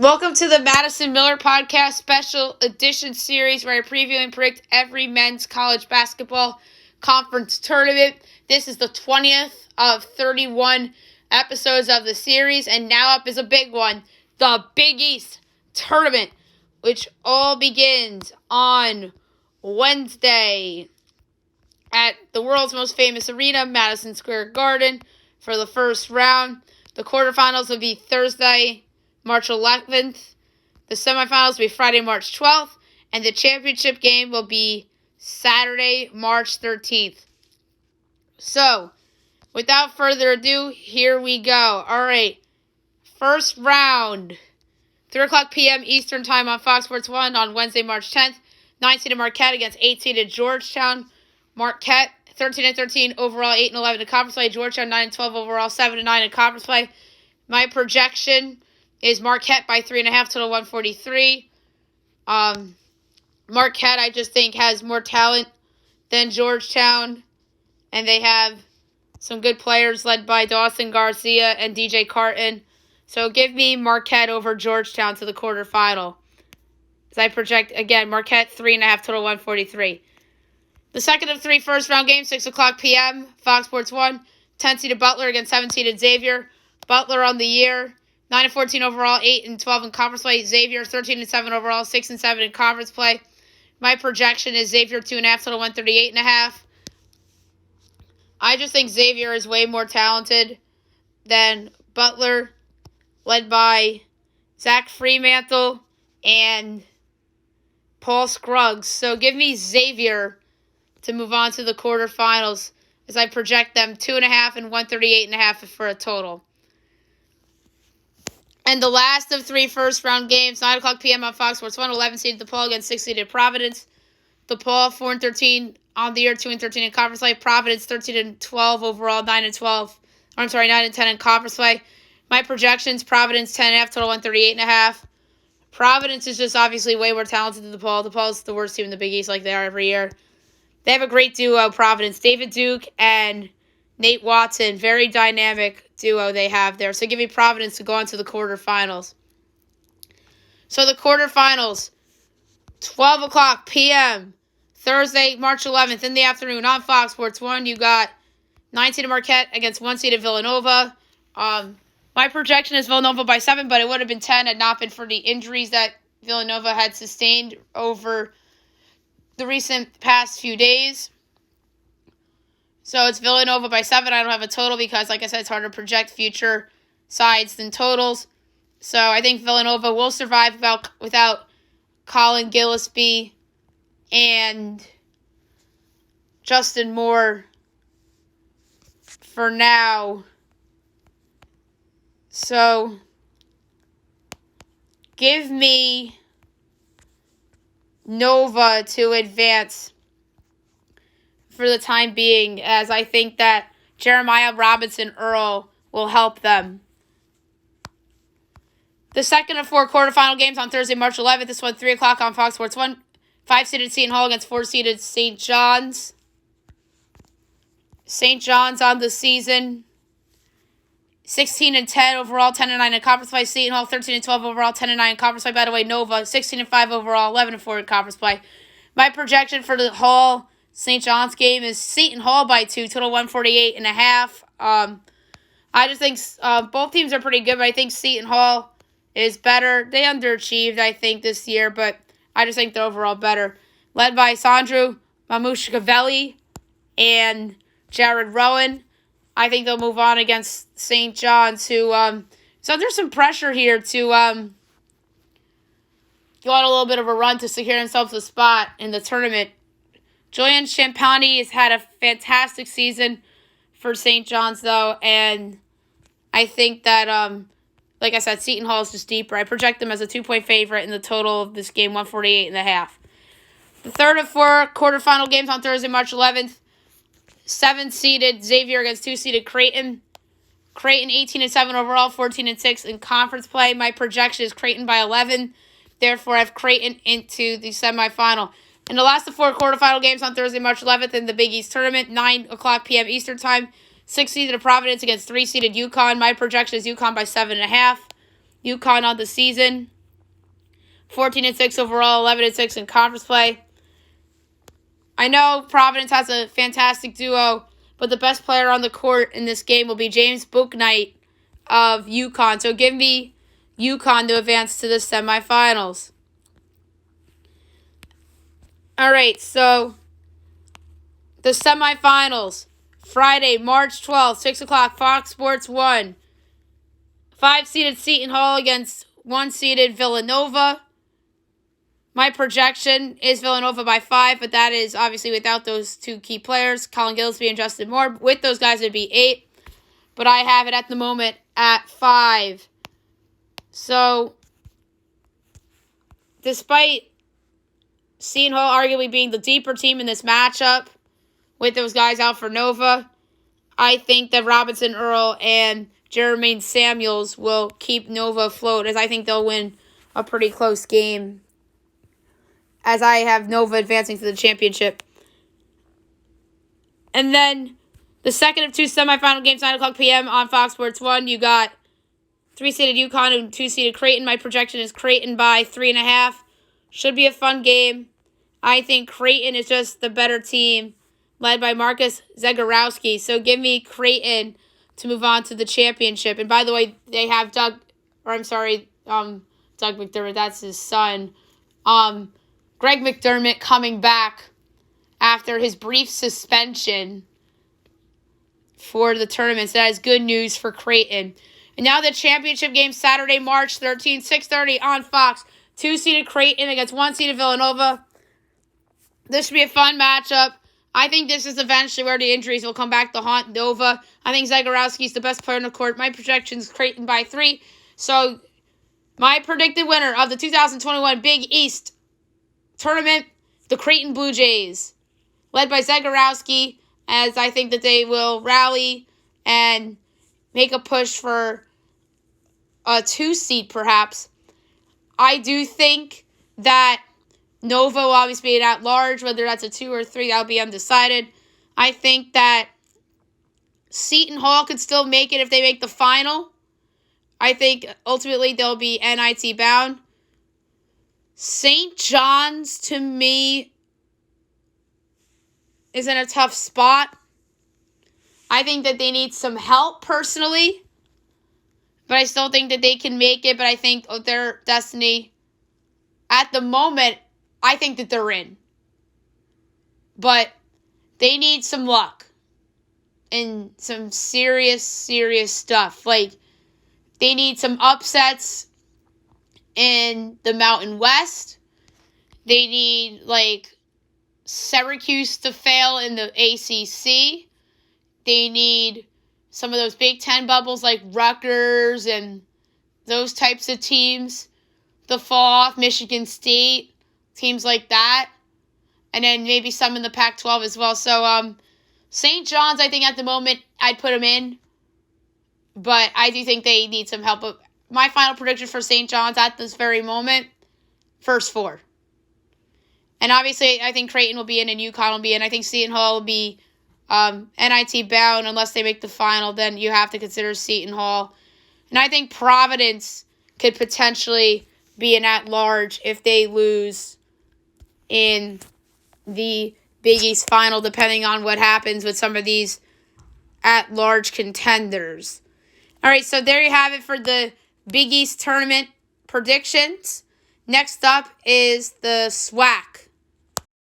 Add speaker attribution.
Speaker 1: Welcome to the Madison Miller Podcast Special Edition Series where I preview and predict every men's college basketball conference tournament. This is the 20th of 31 episodes of the series, and now up is a big one, the Big East Tournament, which all begins on Wednesday at the world's most famous arena, Madison Square Garden, for the first round. The quarterfinals will be Thursday, March 11th. The semifinals will be Friday, March 12th. And the championship game will be Saturday, March 13th. So, without further ado, here we go. All right. First round. 3 o'clock p.m. Eastern Time on Fox Sports 1 on Wednesday, March 10th. 9-seeded Marquette against 8-seeded Georgetown. Marquette, 13-13 overall, 8-11 in conference play. Georgetown, 9-12 overall, 7-9 in conference play. My projection is Marquette by 3.5 to 143. Marquette, I just think, has more talent than Georgetown, and they have some good players led by Dawson Garcia and DJ Carton. So give me Marquette over Georgetown to the quarterfinal. As I project, again, Marquette 3.5 to 143. The second of three first-round games, 6 o'clock p.m., Fox Sports 1. 10-seeded Butler against 7-seeded Xavier. Butler on the year, 9-14 overall, 8-12 in conference play. Xavier, 13-7 overall, 6-7 in conference play. My projection is Xavier 2.5 to 138.5. I just think Xavier is way more talented than Butler, led by Zach Freemantle and Paul Scruggs. So give me Xavier to move on to the quarterfinals as I project them 2.5 and 138.5 for a total. And the last of three first-round games, 9 o'clock p.m. on Fox Sports 1, 11-seeded DePaul against 6-seeded Providence. DePaul, 4-13 on the year, 2-13 in conference play. Providence, 13-12 overall, 9-10 in conference play. My projections, Providence, 10.5 total, 138.5. Providence is just obviously way more talented than DePaul. DePaul's the worst team in the Big East like they are every year. They have a great duo, Providence. David Duke and Nate Watson, very dynamic duo they have there. So give me Providence to go on to the quarterfinals. So the quarterfinals, 12 o'clock p.m., Thursday, March 11th in the afternoon on Fox Sports 1. You got 9-seeded Marquette against 1-seeded Villanova. My projection is Villanova by 7, but it would have been 10 had not been for the injuries that Villanova had sustained over the recent past few days. So it's Villanova by 7. I don't have a total because, like I said, it's hard to project future sides than totals. So I think Villanova will survive without Colin Gillespie and Justin Moore for now. So give me Nova to advance for the time being, as I think that Jeremiah Robinson Earl will help them. The second of four quarterfinal games on Thursday, March 11th. This one, 3 o'clock on Fox Sports 1. 5-seeded Seton Hall against 4-seeded St. John's. St. John's on the season, 16-10 overall, 10-9 in conference play. Seton Hall, 13-12 overall, 10-9 in conference play. By the way, Nova, 16-5 overall, 11-4 in conference play. My projection for the Hall St. John's game is Seton Hall by 2, total 148.5. I just think both teams are pretty good, but I think Seton Hall is better. They underachieved, I think, this year, but I just think they're overall better. Led by Sandro Mamushvili and Jared Rowan. I think they'll move on against St. John's, who so there's some pressure here to go on a little bit of a run to secure themselves a spot in the tournament. Julian Champagnie has had a fantastic season for St. John's, though, and I think that, like I said, Seton Hall is just deeper. I project them as a 2-point favorite in the total of this game, 148.5. The third of four quarterfinal games on Thursday, March 11th. 7-seeded Xavier against 2-seeded Creighton. Creighton 18-7 overall, 14-6 in conference play. My projection is Creighton by 11. Therefore, I have Creighton into the semifinal. And the last of four quarterfinal games on Thursday, March 11th in the Big East Tournament, 9 o'clock p.m. Eastern Time. 6-seeded Providence against 3-seeded UConn. My projection is UConn by 7.5. UConn on the season, 14-6 overall, 11-6 in conference play. I know Providence has a fantastic duo, but the best player on the court in this game will be James Bouknight of UConn. So give me UConn to advance to the semifinals. All right, so the semifinals, Friday, March 12th, 6 o'clock, Fox Sports 1. 5-seeded Seton Hall against 1-seeded Villanova. My projection is Villanova by 5, but that is obviously without those two key players, Colin Gillespie and Justin Moore. With those guys, it would be 8, but I have it at the moment at 5. So, despite Seton Hall arguably being the deeper team in this matchup, with those guys out for Nova, I think that Robinson Earl and Jermaine Samuels will keep Nova afloat, as I think they'll win a pretty close game, as I have Nova advancing to the championship. And then the second of two semifinal games, 9 o'clock p.m. on Fox Sports 1, you got 3-seeded UConn and 2-seeded Creighton. My projection is Creighton by 3.5. Should be a fun game. I think Creighton is just the better team, led by Marcus Zegarowski. So give me Creighton to move on to the championship. And by the way, they have Doug McDermott, that's his son. Greg McDermott coming back after his brief suspension for the tournament. So that is good news for Creighton. And now the championship game, Saturday, March 13th, 6:30 on Fox. 2-seeded Creighton against 1-seeded Villanova. This should be a fun matchup. I think this is eventually where the injuries will come back to haunt Nova. I think Zegarowski is the best player on the court. My projection is Creighton by 3. So my predicted winner of the 2021 Big East tournament, the Creighton Blue Jays, led by Zegarowski, as I think that they will rally and make a push for a 2 seed perhaps. I do think that Nova will obviously be at large, whether that's a 2 or 3, that'll be undecided. I think that Seton Hall could still make it if they make the final. I think ultimately they'll be NIT bound. St. John's, to me, is in a tough spot. I think that they need some help personally, but I still think that they can make it. But I think their destiny, at the moment, I think that they're in. But they need some luck and some serious stuff. Like, they need some upsets in the Mountain West. They need, Syracuse to fail in the ACC. They need some of those Big Ten bubbles like Rutgers and those types of teams to fall off, Michigan State, teams like that. And then maybe some in the Pac-12 as well. So, St. John's, I think at the moment, I'd put them in. But I do think they need some help. But my final prediction for St. John's at this very moment, first 4. And obviously, I think Creighton will be in and UConn will be in. I think Seton Hall will be NIT bound unless they make the final. Then you have to consider Seton Hall. And I think Providence could potentially be an at-large if they lose in the Big East final, depending on what happens with some of these at-large contenders. All right, so there you have it for the Big East tournament predictions. Next up is the SWAC.